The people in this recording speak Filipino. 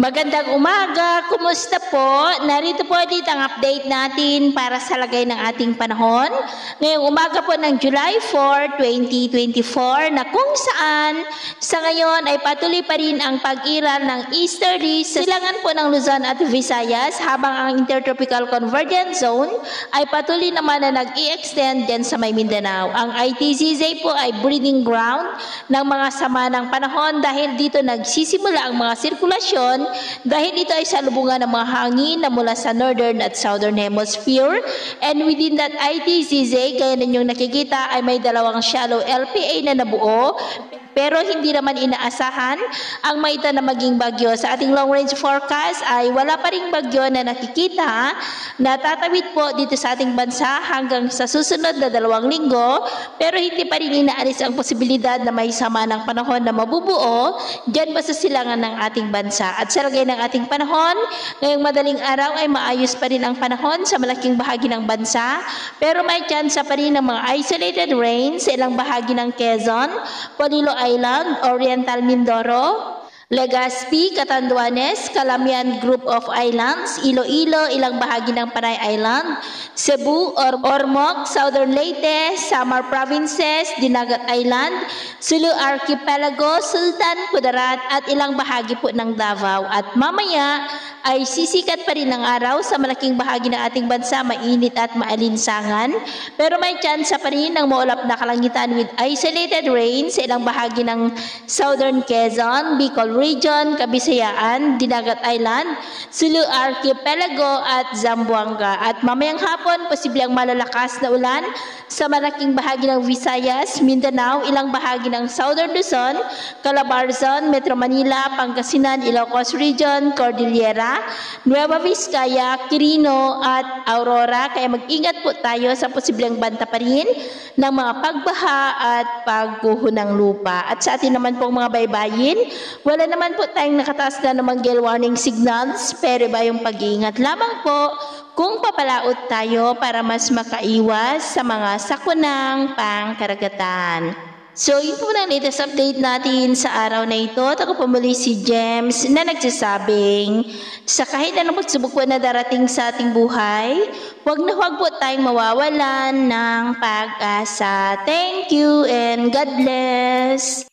Magandang umaga, kumusta po? Narito po dito ang update natin para sa lagay ng ating panahon. Ngayong umaga po ng July 4, 2024 na kung saan sa ngayon ay patuloy pa rin ang pag-iral ng easterly sa silangan po ng Luzon at Visayas habang ang Intertropical Convergence Zone ay patuloy naman na nag-i-extend dyan sa may Mindanao. Ang ITZZ po ay breeding ground ng mga sama ng panahon dahil dito nagsisimula ang mga sirkulasyon dahil ito ay salubungan ng mga hangin na mula sa northern at southern hemisphere, and within that ITZZ, gaya ninyong nakikita, ay may dalawang shallow LPA na nabuo, pero hindi naman inaasahan ang maita na maging bagyo. Sa ating long range forecast ay wala pa ring bagyo na nakikita na tatawid po dito sa ating bansa hanggang sa susunod na 2 linggo, pero hindi pa rin inaalis ang posibilidad na may sama ng panahon na mabubuo dyan pa sa silangan ng ating bansa. At sa lagay ng ating panahon, ngayong madaling araw ay maayos pa rin ang panahon sa malaking bahagi ng bansa, pero may tsansa pa rin ng mga isolated rain sa ilang bahagi ng Quezon, Polillo Island, Oriental Mindoro, Legazpi, Catanduanes, Calamian Group of Islands, Iloilo, ilang bahagi ng Panay Island, Cebu, Ormoc, Southern Leyte, Samar Provinces, Dinagat Island, Sulu Archipelago, Sultan, Kudarat at ilang bahagi po ng Davao. At mamaya ay sisikat pa rin ang araw sa malaking bahagi ng ating bansa, mainit at maalinsangan, pero may tsansa pa rin ng maulap na kalangitan with isolated rain sa ilang bahagi ng Southern Quezon, Bicol Region, Kabisayaan, Dinagat Island, Sulu Archipelago at Zamboanga. At mamayang hapon, posible ang malalakas na ulan sa malaking bahagi ng Visayas, Mindanao, ilang bahagi ng Southern Luzon, Calabarzon, Metro Manila, Pangasinan, Ilocos Region, Cordillera, Nueva Vizcaya, Quirino at Aurora. Kaya mag-ingat po tayo sa posibleng banta pa rin ng mga pagbaha at pagguho ng lupa. At sa atin naman pong mga baybayin, wala naman po tayong nakataas na namang gale warning signals, pero iba yung pag-iingat lamang po kung papalaot tayo para mas makaiwas sa mga sakunang pangkaragatan. So, yun po na latest update natin sa araw na ito. Ako po muli si James na nagsasabing sa kahit anong pagsubok po na darating sa ating buhay, huwag po tayong mawawalan ng pag-asa. Thank you and God bless!